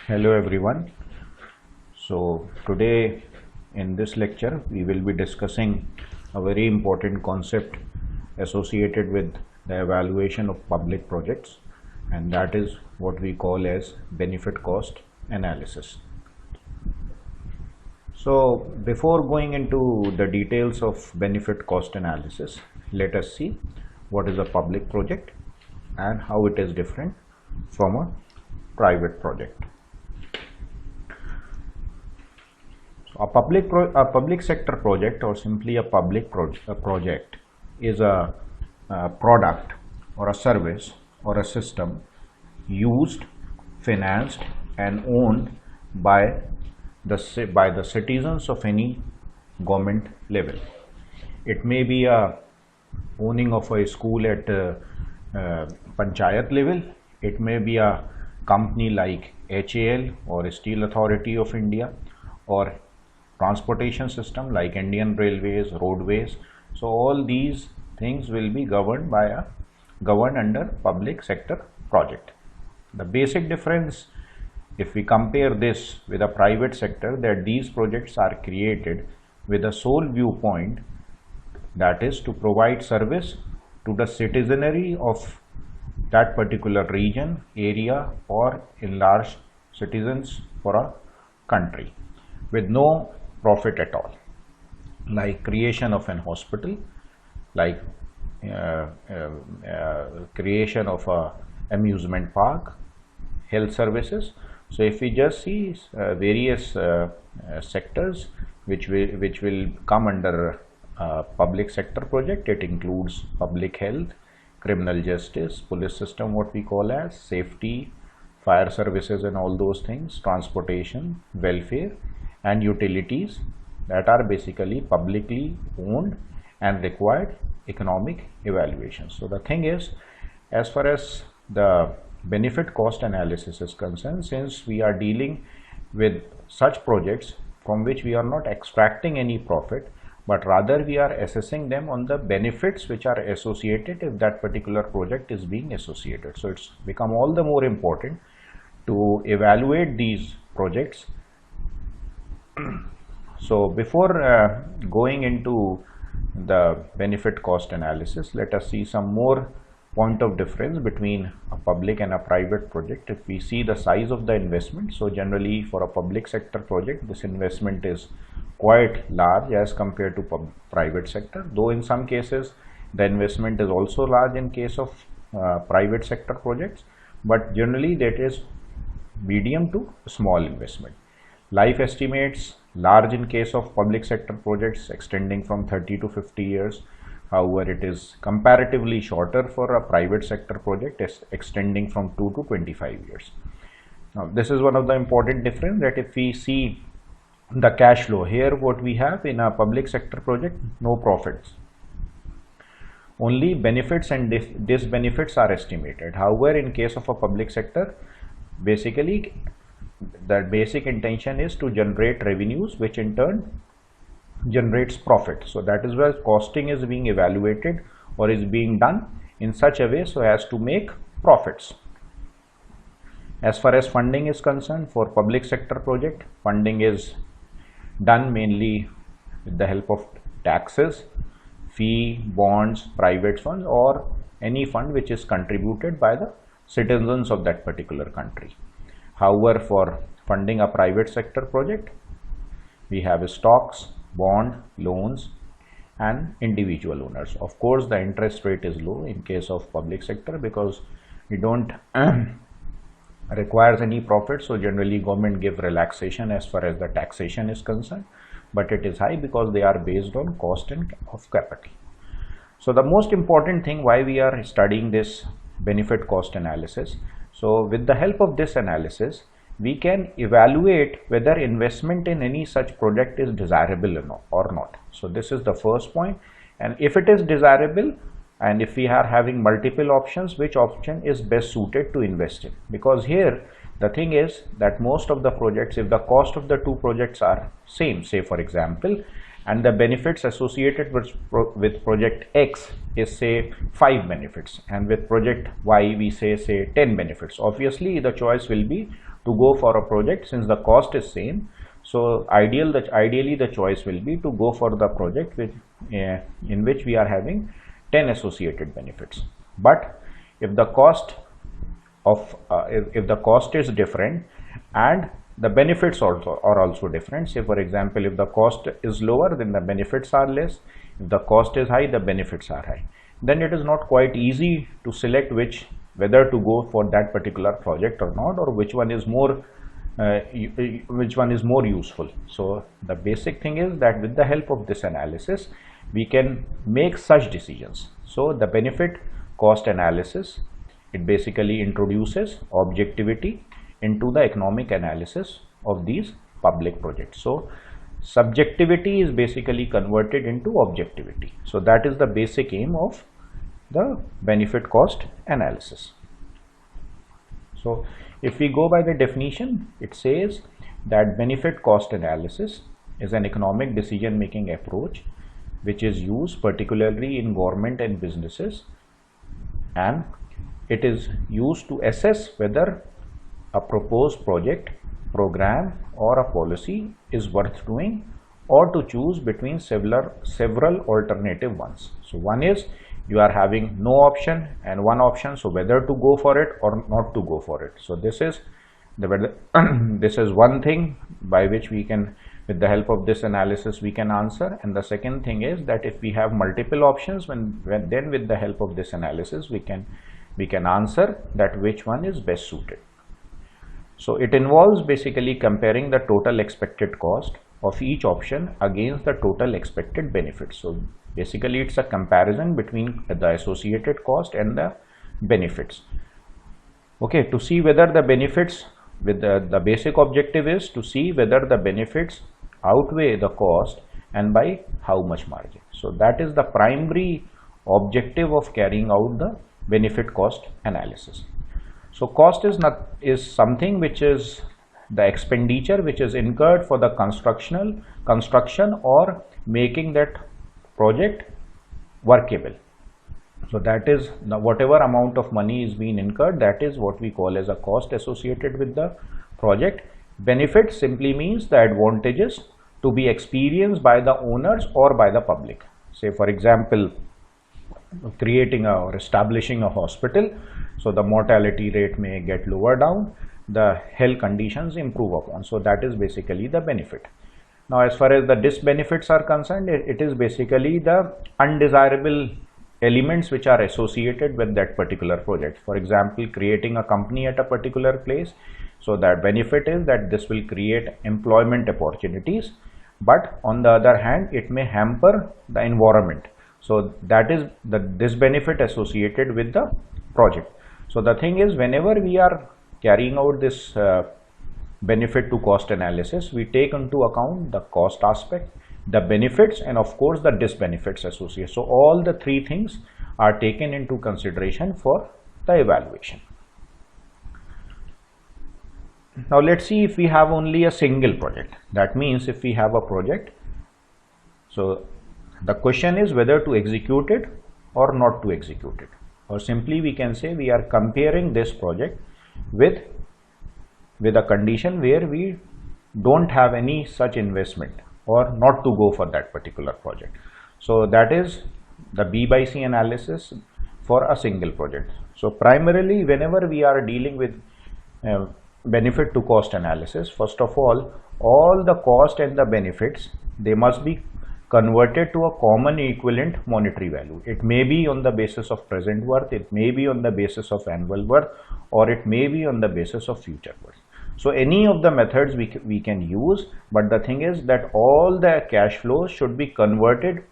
Hello everyone. So today in this lecture we will be discussing a very important concept associated with the evaluation of public projects, and that is what we call as benefit cost analysis. So before going into the details of benefit cost analysis, let us see what is a public project and how it is different from a private project. A public sector project, or simply a project, is a product or a service or a system used, financed, and owned by the citizens of any government level. It may be a owning of a school at panchayat level. It may be a company like HAL or Steel Authority of India, or transportation system like Indian Railways, roadways. So all these things will be governed under public sector project. The basic difference, if we compare this with a private sector, that these projects are created with a sole viewpoint, that is to provide service to the citizenry of that particular region, area, or enlarged citizens for a country, with no profit at all, like creation of an hospital, like creation of a amusement park, health services. So if we just see various sectors which will come under public sector project, it includes public health, criminal justice, police system, what we call as safety, fire services and all those things, transportation, welfare, and utilities, that are basically publicly owned and required economic evaluation. So the thing is, as far as the benefit cost analysis is concerned, since we are dealing with such projects from which we are not extracting any profit, but rather we are assessing them on the benefits which are associated if that particular project is being associated. So it's become all the more important to evaluate these projects. So before going into the benefit cost analysis, let us see some more point of difference between a public and a private project. If we see the size of the investment, so generally for a public sector project, this investment is quite large as compared to private sector, though in some cases the investment is also large in case of private sector projects, but generally that is medium to small investment. Life estimates large in case of public sector projects, extending from 30 to 50 years. However, it is comparatively shorter for a private sector project, extending from 2 to 25 years. Now, this is one of the important difference, that if we see the cash flow here, what we have in a public sector project, no profits, only benefits, and these benefits are estimated. However, in case of a public sector, basically the basic intention is to generate revenues, which in turn generates profit. So that is where costing is being evaluated or is being done in such a way so as to make profits. As far as funding is concerned, for public sector project, funding is done mainly with the help of taxes, fee, bonds, private funds, or any fund which is contributed by the citizens of that particular country. However, for funding a private sector project, we have stocks, bond, loans, and individual owners. Of course, the interest rate is low in case of public sector because we don't requires any profit. So generally government give relaxation as far as the taxation is concerned, but it is high because they are based on cost and of capital. So the most important thing why we are studying this benefit cost analysis, so with the help of this analysis, we can evaluate whether investment in any such project is desirable or not. So this is the first point. And if it is desirable, and if we are having multiple options, which option is best suited to invest in? Because here the thing is that most of the projects, if the cost of the two projects are same, say for example, and the benefits associated with project X is say 5 benefits, and with project Y we say 10 benefits, obviously the choice will be to go for a project, since the cost is same. So ideally the choice will be to go for the project in which we are having 10 associated benefits. But if the cost if the cost is different and the benefits also are also different, say for example, if the cost is lower, then the benefits are less. If the cost is high, the benefits are high. Then it is not quite easy to select whether to go for that particular project or not, or which one is more useful. So the basic thing is that with the help of this analysis, we can make such decisions. So the benefit cost analysis, it basically introduces objectivity into the economic analysis of these public projects. So subjectivity is basically converted into objectivity. So that is the basic aim of the benefit cost analysis. So if we go by the definition, it says that benefit cost analysis is an economic decision making approach which is used particularly in government and businesses, and it is used to assess whether a proposed project, program or a policy is worth doing, or to choose between several alternative ones. So one is you are having no option and one option, so whether to go for it or not to go for it. So this is this is one thing by which we can, with the help of this analysis, we can answer. And the second thing is that if we have multiple options, then with the help of this analysis we can answer that which one is best suited. So it involves basically comparing the total expected cost of each option against the total expected benefits. So basically it's a comparison between the associated cost and the benefits. Okay, to see whether the benefits, with the basic objective is to see whether the benefits outweigh the cost and by how much margin. So that is the primary objective of carrying out the benefit cost analysis. So cost is something which is the expenditure which is incurred for the construction or making that project workable. So that is whatever amount of money is being incurred, that is what we call as a cost associated with the project. Benefit simply means the advantages to be experienced by the owners or by the public. Say for example, creating or establishing a hospital, so the mortality rate may get lower down, the health conditions improve upon. So that is basically the benefit. Now as far as the disbenefits are concerned, it is basically the undesirable elements which are associated with that particular project. For example, creating a company at a particular place, so that benefit is that this will create employment opportunities, but on the other hand it may hamper the environment. So that is the disbenefit associated with the project. So the thing is, whenever we are carrying out this benefit to cost analysis, we take into account the cost aspect, the benefits, and of course the disbenefits associated. So all the three things are taken into consideration for the evaluation. Now let's see if we have only a single project. That means if we have a project, so the question is whether to execute it or not to execute it, or simply we can say we are comparing this project with a condition where we don't have any such investment or not to go for that particular project. So that is the B by C analysis for a single project. So primarily whenever we are dealing with benefit to cost analysis, first of all the cost and the benefits, they must be converted to a common equivalent monetary value. It may be on the basis of present worth, it may be on the basis of annual worth, or it may be on the basis of future worth. So any of the methods we can use, but the thing is that all the cash flows should be converted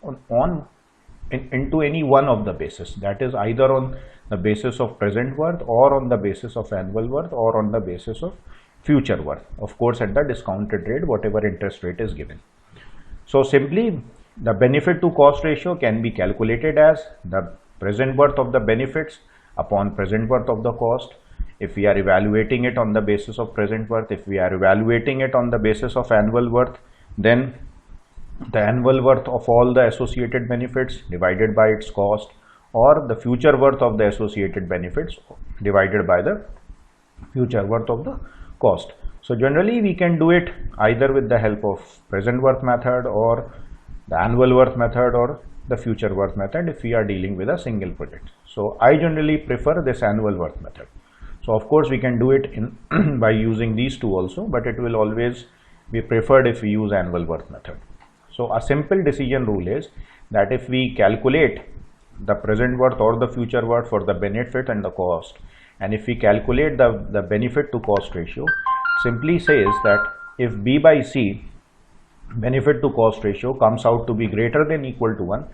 into any one of the basis. That is either on the basis of present worth, or on the basis of annual worth, or on the basis of future worth, of course at the discounted rate, whatever interest rate is given. So simply the benefit to cost ratio can be calculated as the present worth of the benefits upon present worth of the cost. If we are evaluating it on the basis of present worth, if we are evaluating it on the basis of annual worth, then the annual worth of all the associated benefits divided by its cost, or the future worth of the associated benefits divided by the future worth of the cost. So generally we can do it either with the help of present worth method or the annual worth method or the future worth method if we are dealing with a single project. So I generally prefer this annual worth method. So of course we can do it in by using these two also, but it will always be preferred if we use annual worth method. So a simple decision rule is that if we calculate the present worth or the future worth for the benefit and the cost, and if we calculate the benefit to cost ratio, simply says that if B by C benefit to cost ratio comes out to be greater than equal to 1,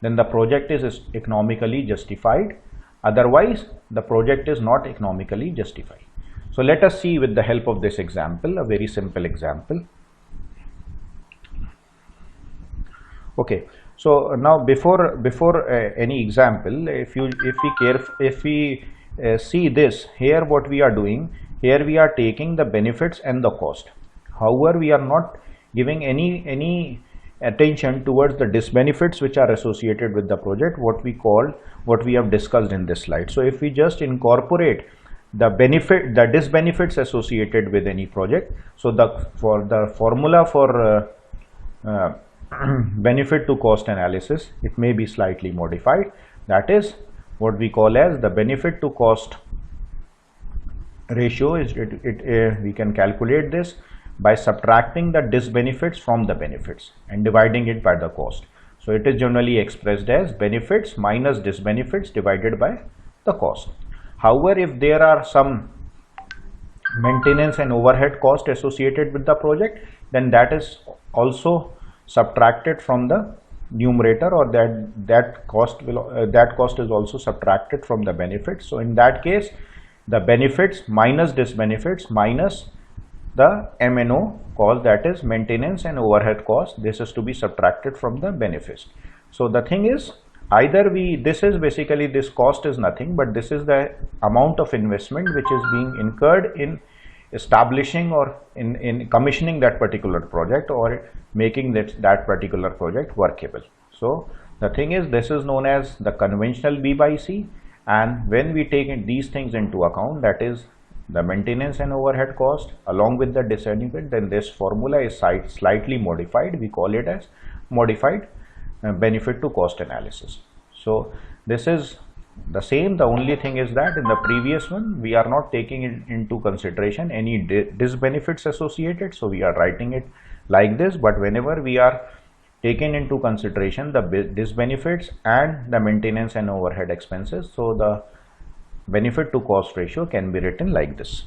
then the project is economically justified. Otherwise, the project is not economically justified. So let us see with the help of this example, a very simple example. Okay, so now before any example, if we see this here, what we are doing here, we are taking the benefits and the cost. However, we are not giving any attention towards the disbenefits which are associated with the project, what we have discussed in this slide. So if we just incorporate the disbenefits associated with any project, so the formula for benefit to cost analysis, it may be slightly modified. That is what we call as the benefit to cost ratio. We can calculate this by subtracting the disbenefits from the benefits and dividing it by the cost. So it is generally expressed as benefits minus disbenefits divided by the cost. However, if there are some maintenance and overhead cost associated with the project, then that is also subtracted from the numerator, or that cost is also subtracted from the benefits. So in that case, the benefits minus disbenefits minus the M&O cost, that is maintenance and overhead cost, this is to be subtracted from the benefits. So the thing is, either this cost is nothing, but this is the amount of investment which is being incurred in establishing or in commissioning that particular project or making that particular project workable. So the thing is, this is known as the conventional B by C, and when we take these things into account, that is the maintenance and overhead cost along with the disbenefit, then this formula is slightly modified. We call it as modified benefit to cost analysis. So this is the same. The only thing is that in the previous one, we are not taking into consideration any disbenefits associated. So we are writing it like this, but whenever we are taking into consideration the disbenefits and the maintenance and overhead expenses, so the benefit to cost ratio can be written like this.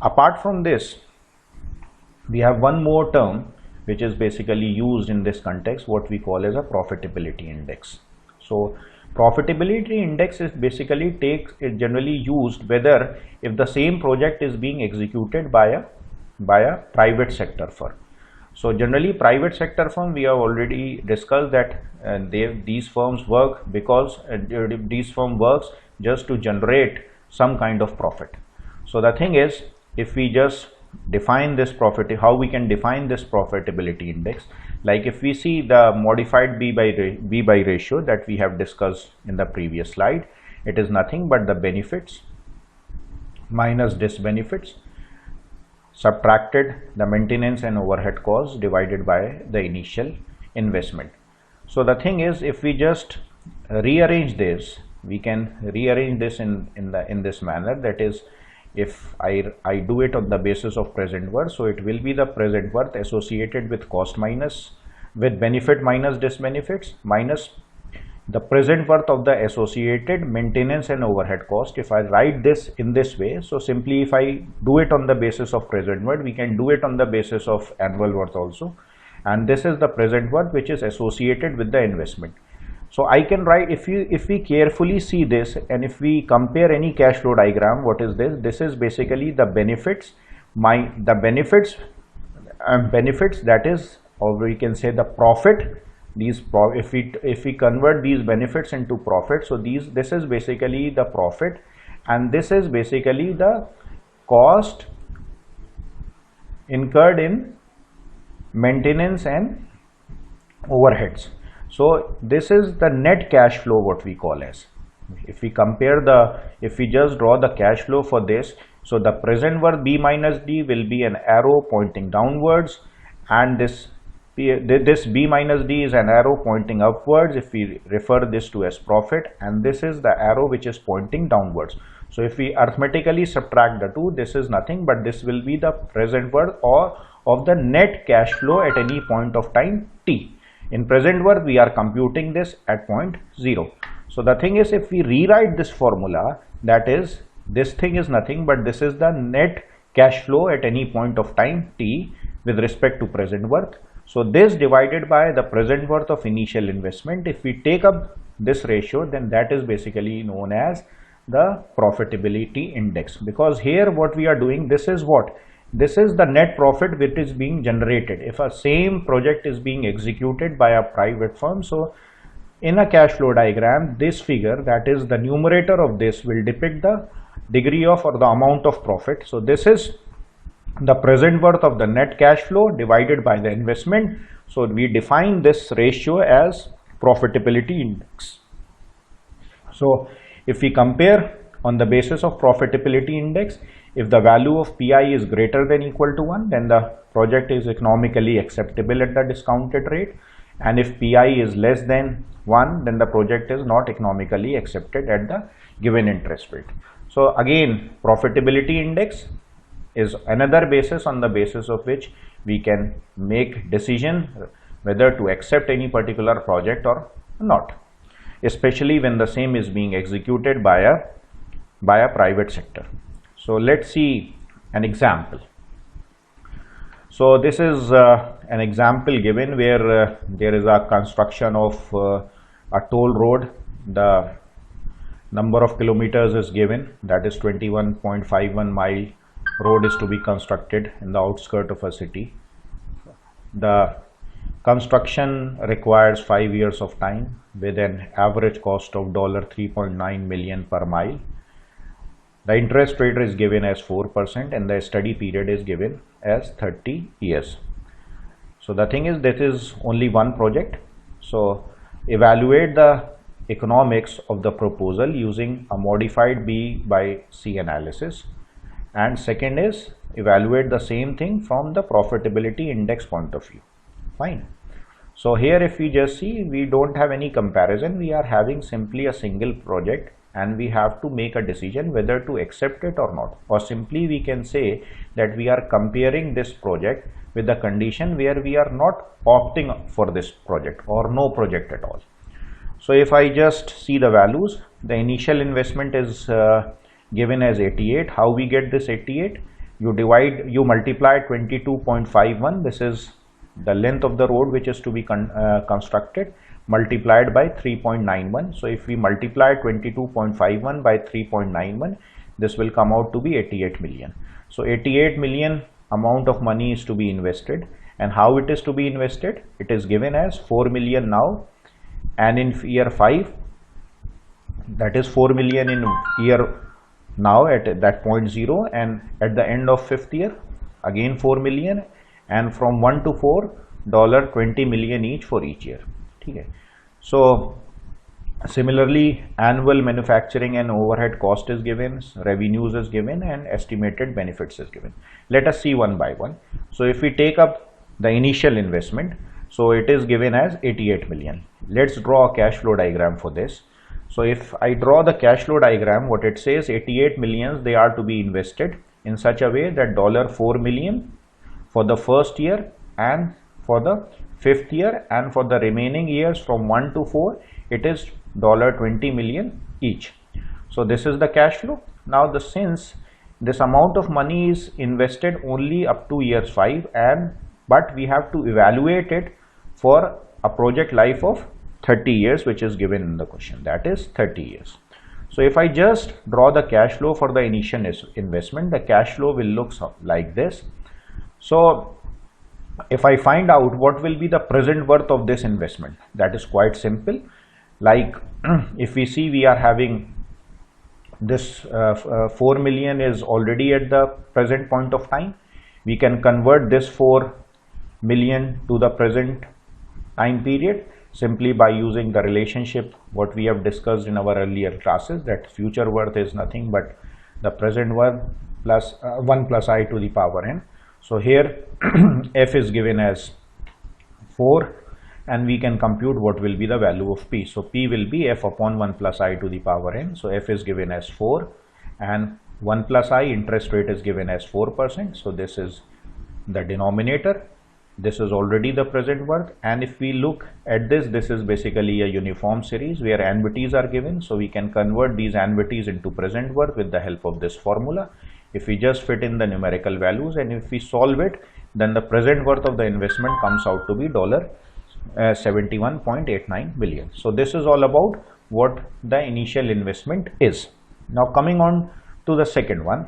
Apart from this, we have one more term which is basically used in this context, what we call as a profitability index. So profitability index is basically generally used whether if the same project is being executed by a private sector firm. So generally private sector firm, we have already discussed that these firms work because these firm works just to generate some kind of profit. So the thing is, if we just define this profit, how we can define this profitability index, like if we see the modified B by ratio that we have discussed in the previous slide, it is nothing but the benefits minus disbenefits subtracted the maintenance and overhead costs divided by the initial investment. So the thing is, if we just rearrange this, we can rearrange this in this manner. That is, if I do it on the basis of present worth, so it will be the present worth associated with cost minus with benefit minus disbenefits minus the present worth of the associated maintenance and overhead cost. If I write this in this way, so simply if I do it on the basis of present worth, we can do it on the basis of annual worth also, and this is the present worth which is associated with the investment. So I can write, if we carefully see this and if we compare any cash flow diagram, what is this? This is basically the benefits, benefits that is, or we can say the profit. If we convert these benefits into profit, so this is basically the profit, and this is basically the cost incurred in maintenance and overheads. So this is the net cash flow, what we call as. If we just draw the cash flow for this, So the present worth B minus D will be an arrow pointing downwards, and this B minus D is an arrow pointing upwards if we refer this to as profit, and this is the arrow which is pointing downwards. So if we arithmetically subtract the two, this is nothing but this will be the present worth or of the net cash flow at any point of time t. In present worth, we are computing this at point 0. So the thing is, if we rewrite this formula, that is, this thing is nothing but this is the net cash flow at any point of time t with respect to present worth. So this divided by the present worth of initial investment, if we take up this ratio, then that is basically known as the profitability index, because here what we are doing, this is what? This is the net profit which is being generated if a same project is being executed by a private firm. So in a cash flow diagram, this figure, that is the numerator of this, will depict the degree of or the amount of profit. So this is the present worth of the net cash flow divided by the investment. So we define this ratio as profitability index. So if we compare on the basis of profitability index, if the value of PI is greater than equal to 1, then the project is economically acceptable at the discounted rate, and if PI is less than 1, then the project is not economically accepted at the given interest rate. So again, profitability index is another basis on the basis of which we can make decision whether to accept any particular project or not, especially when the same is being executed by a private sector. So let's see an example. So this is an example given where there is a construction of a toll road. The number of kilometers is given, that is 21.51 mile road is to be constructed in the outskirts of a city. The construction requires 5 years of time with an average cost of $3.9 million per mile. The interest rate is given as 4% and the study period is given as 30 years. So the thing is, this is only one project. So evaluate the economics of the proposal using a modified B by C analysis. And second is evaluate the same thing from the profitability index point of view. Fine. So here if we just see, we don't have any comparison. We are having simply a single project and we have to make a decision whether to accept it or not, or simply we can say that we are comparing this project with the condition where we are not opting for this project or no project at all. So if I just see the values, the initial investment is given as 88. How we get this 88? You multiply 22.51, this is the length of the road which is to be constructed, multiplied by 3.91. So if we multiply 22.51 by 3.91, this will come out to be 88 million. So 88 million amount of money is to be invested, and how it is to be invested? It is given as 4 million now, and in year 5, that is 4 million in year now at that point 0, and at the end of 5th year again 4 million, and from 1 to 4 $20 million each for each year. Okay. So similarly, annual manufacturing and overhead cost is given, revenues is given, and estimated benefits is given. Let us see one by one. So if we take up the initial investment, so it is given as 88 million. Let's draw a cash flow diagram for this. So if I draw the cash flow diagram, what it says, 88 millions, they are to be invested in such a way that $4 million for the first year and for the 5th year, and for the remaining years from 1 to 4, it is $20 million each. So this is the cash flow. Now since this amount of money is invested only up to years 5, but we have to evaluate it for a project life of 30 years, which is given in the question, that is 30 years. So if I just draw the cash flow for the initial investment, the cash flow will look like this. So if I find out what will be the present worth of this investment, that is quite simple. Like if we see, we are having this 4 million is already at the present point of time. We can convert this 4 million to the present time period simply by using the relationship what we have discussed in our earlier classes, that future worth is nothing but the present worth plus 1 plus I to the power n. So here f is given as 4, and we can compute what will be the value of p. So p will be f upon 1 plus I to the power n. So f is given as 4, and 1 plus I, interest rate, is given as 4%. So this is the denominator. This is already the present worth, and if we look at this, this is basically a uniform series where annuities are given. So we can convert these annuities into present worth with the help of this formula. If we just fit in the numerical values and if we solve it, then the present worth of the investment comes out to be $71.89 billion. So this is all about what the initial investment is. Now coming on to the second one,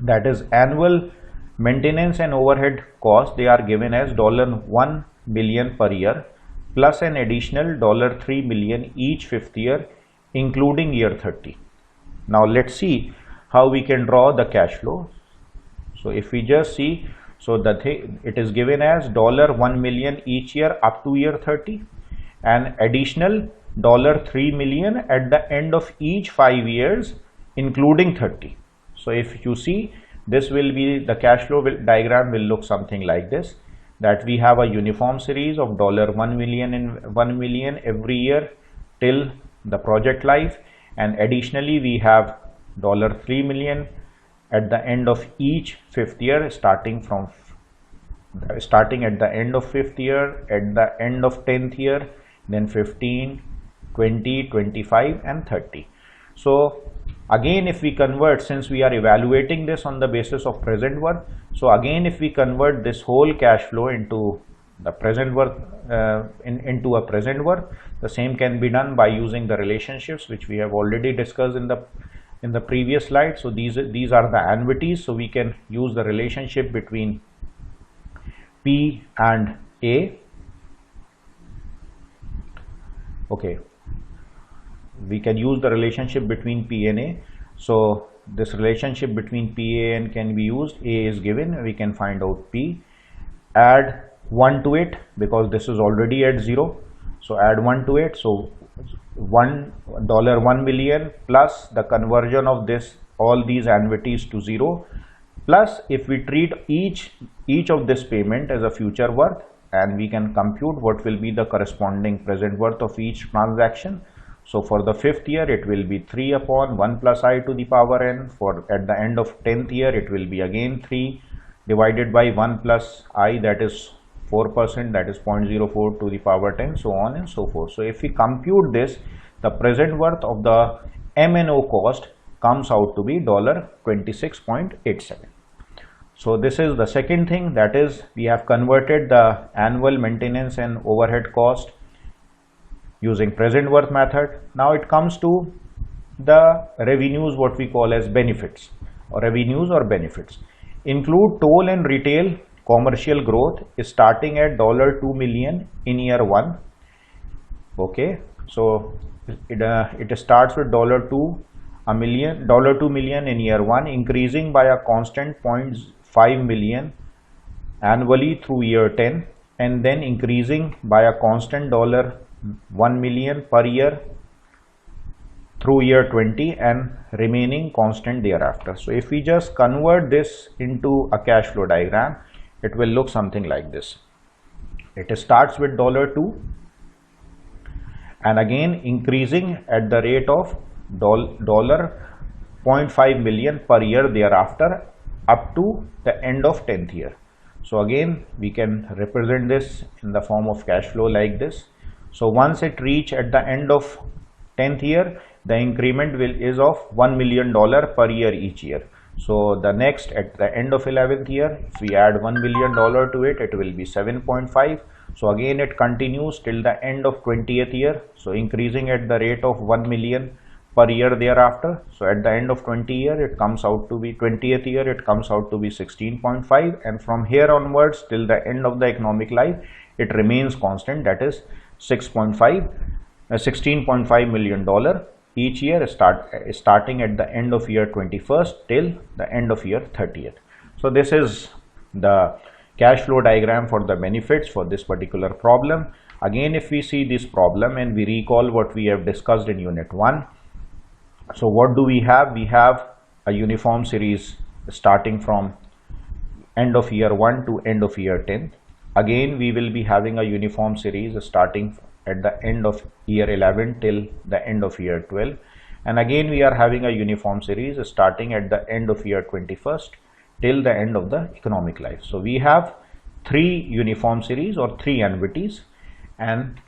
that is annual maintenance and overhead cost. They are given as $1 million per year plus an additional $3 million each fifth year, including year 30. Now let's see how we can draw the cash flow. So if we just see, so it is given as $1 million each year up to year 30 and additional $3 million at the end of each 5 years, including 30. So if you see, this will be the cash flow diagram will look something like this, that we have a uniform series of $1 million and $1 million every year till the project life, and additionally we have $3 million at the end of each fifth year, starting at the end of fifth year, at the end of 10th year, then 15, 20, 25 and 30. So again, if we convert, since we are evaluating this on the basis of present worth, so again if we convert this whole cash flow into the present worth, into a present worth, the same can be done by using the relationships which we have already discussed in the previous slide. So these are the annuities, so we can use the relationship between P and A. Okay, we can use the relationship between P and A. So this relationship between P and A can be used. A is given, we can find out P, add 1 to it because this is already at 0, so add 1 to it. So $1 million plus the conversion of all these annuities to 0, plus if we treat each of this payment as a future worth, and we can compute what will be the corresponding present worth of each transaction. So for the fifth year it will be 3 upon 1 plus I to the power n. For at the end of 10th year it will be again 3 divided by 1 plus I, that is 4%, that is 0.04 to the power 10, so on and so forth. So if we compute this, the present worth of the M&O cost comes out to be $26.87. So this is the second thing, that is we have converted the annual maintenance and overhead cost using present worth method. Now it comes to the revenues, what we call as benefits, or revenues or benefits. Include toll and retail commercial growth is starting at $2 million in year 1. Okay, so it starts with $2 million in year 1, increasing by a constant 0.5 million annually through year 10, and then increasing by a constant $1 million per year through year 20 and remaining constant thereafter. So if we just convert this into a cash flow diagram, it will look something like this. It starts with $2 and again increasing at the rate of $0.5 million per year thereafter up to the end of 10th year. So again we can represent this in the form of cash flow like this. So once it reach at the end of 10th year, the increment is of $1 million per year each year. So the next, at the end of 11th year, if we add $1 million to it, it will be 7.5. So again it continues till the end of 20th year, so increasing at the rate of 1 million per year thereafter. So at the end of 20th year it comes out to be 16.5, and from here onwards till the end of the economic life it remains constant, that is $16.5 million each year, starting at the end of year 21st till the end of year 30th. So this is the cash flow diagram for the benefits for this particular problem. Again, if we see this problem and we recall what we have discussed in unit 1, so what do we have? We have a uniform series starting from end of year 1 to end of year 10. Again, we will be having a uniform series starting at the end of year 11 till the end of year 12. And again, we are having a uniform series starting at the end of year 21st till the end of the economic life. So we have 3 uniform series or 3 annuities, and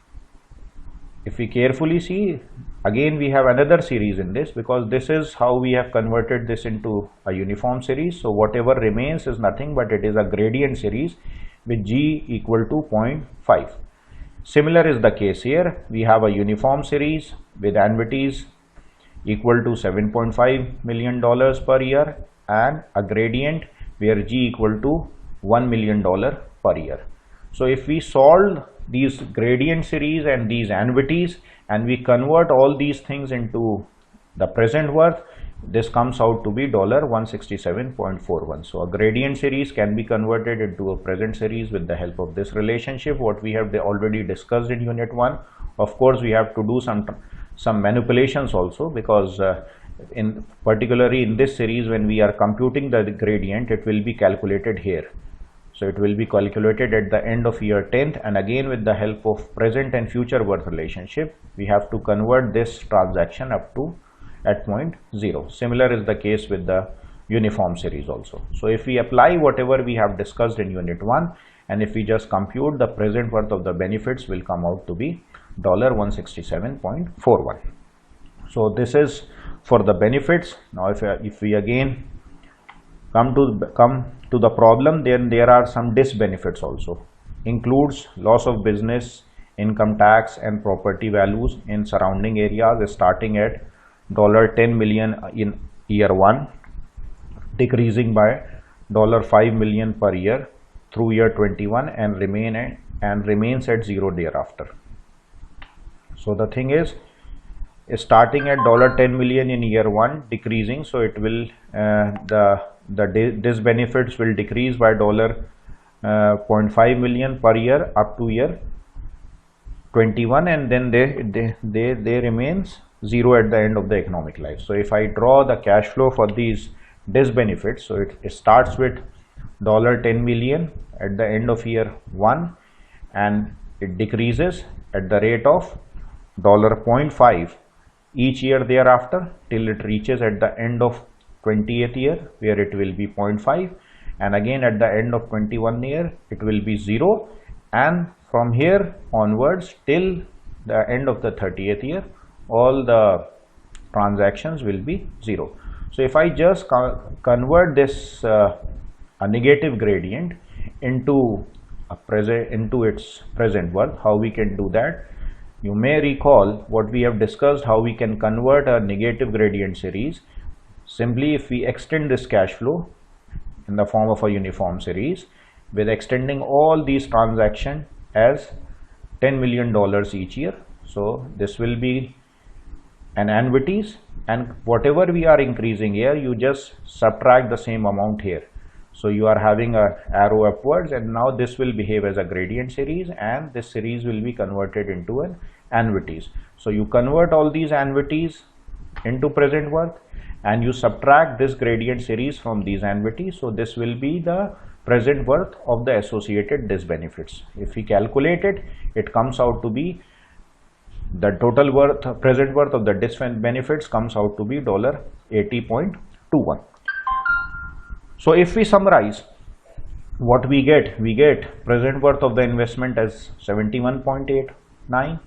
if we carefully see, again we have another series in this, because this is how we have converted this into a uniform series. So whatever remains is nothing but it is a gradient series with G equal to 0.5. Similar is the case here. We have a uniform series with annuities equal to $7.5 million per year and a gradient where G equal to $1 million per year. So if we solve these gradient series and these annuities and we convert all these things into the present worth, this comes out to be $167.41. So a gradient series can be converted into a present series with the help of this relationship, what we have already discussed in unit 1. Of course, we have to do some manipulations also, because particularly in this series, when we are computing the gradient, it will be calculated here. So it will be calculated at the end of year 10th, and again with the help of present and future worth relationship, we have to convert this transaction up to at point 0. Similar is the case with the uniform series also. So if we apply whatever we have discussed in unit 1, and if we just compute, the present worth of the benefits will come out to be $167.41. So this is for the benefits. Now if we again come to the problem, then there are some disbenefits also. Includes loss of business, income tax and property values in surrounding areas starting at $10 million in year 1, decreasing by $5 million per year through year 21 and remains at 0 thereafter. So the thing is starting at $10 million in year 1, decreasing, so it will this benefits will decrease by $0.5 million per year up to year 21, and then they remains 0 at the end of the economic life. So if I draw the cash flow for these disbenefits, so it starts with $10 million at the end of year 1 and it decreases at the rate of $0.5 each year thereafter till it reaches at the end of 20th year where it will be 0.5, and again at the end of 21 year it will be 0, and from here onwards till the end of the 30th year all the transactions will be 0. So if I just convert this a negative gradient into its present worth, how we can do that? You may recall what we have discussed, how we can convert a negative gradient series. Simply if we extend this cash flow in the form of a uniform series with extending all these transactions as $10 million each year. So this will be an annuities, and whatever we are increasing here, you just subtract the same amount here. So you are having a arrow upwards, and now this will behave as a gradient series, and this series will be converted into an annuities. So you convert all these annuities into present worth and you subtract this gradient series from these annuities. So this will be the present worth of the associated disbenefits. If we calculate it, it comes out to be the total worth, present worth of the disbenefits comes out to be $80.21. So if we summarize what we get present worth of the investment as 71.89,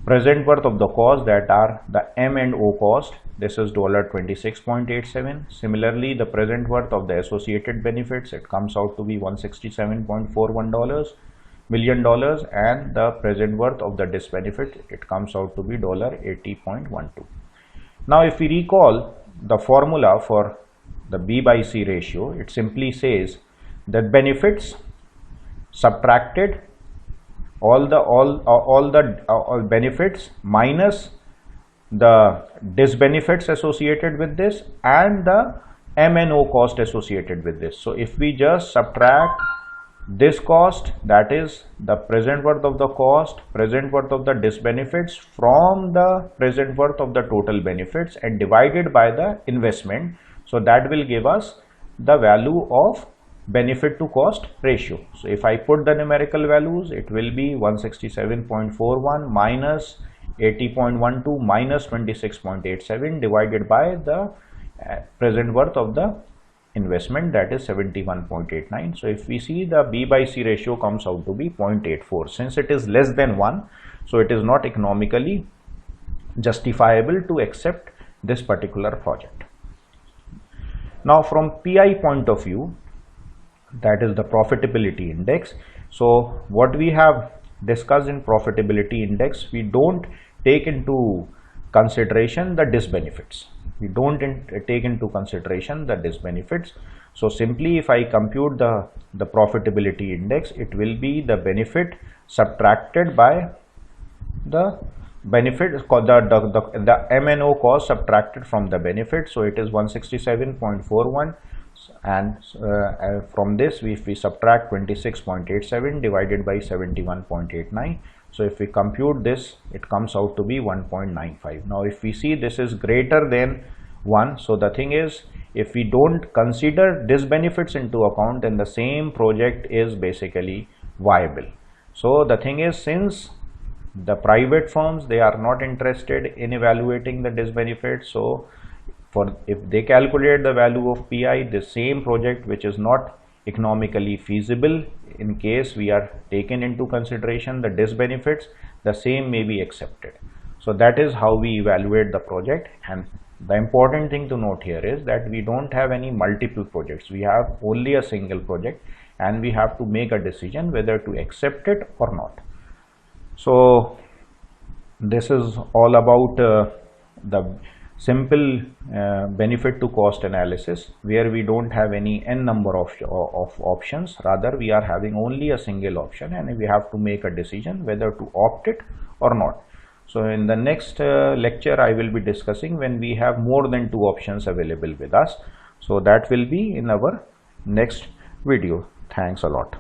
present worth of the cost, that are the M&O cost, this is $26.87. Similarly, the present worth of the associated benefits, it comes out to be $167.41 million, and the present worth of the disbenefit, it comes out to be $80.12. Now if we recall the formula for the B by C ratio, it simply says that benefits subtracted all the benefits minus the disbenefits associated with this and the M&O cost associated with this. So if we just subtract this cost, that is the present worth of the cost, present worth of the disbenefits from the present worth of the total benefits, and divided by the investment, So that will give us the value of benefit to cost ratio. So if I put the numerical values, it will be 167.41 minus 80.12 minus 26.87 divided by the present worth of the investment, that is 71.89. So if we see, the B by C ratio comes out to be 0.84. Since it is less than 1, so it is not economically justifiable to accept this particular project. Now from PI point of view, that is the profitability index. So what we have discussed in profitability index, we don't take into consideration the disbenefits. We don't take into consideration the disbenefits. So simply if I compute the profitability index, it will be the benefit subtracted by the benefit, the M&O cost subtracted from the benefit. So it is 167.41, and from this if we subtract 26.87 divided by 71.89, so if we compute this, it comes out to be 1.95. Now if we see this is greater than 1, so the thing is, if we don't consider disbenefits into account, then the same project is basically viable. So the thing is, since the private firms, they are not interested in evaluating the disbenefits, so if they calculate the value of PI, the same project which is not economically feasible, in case we are taken into consideration the disbenefits, the same may be accepted. So that is how we evaluate the project. And the important thing to note here is that we don't have any multiple projects, we have only a single project, and we have to make a decision whether to accept it or not. So this is all about the simple benefit to cost analysis, where we don't have any n number of options, rather we are having only a single option, and we have to make a decision whether to opt it or not. So in the next lecture, I will be discussing when we have more than 2 options available with us. So that will be in our next video. Thanks a lot.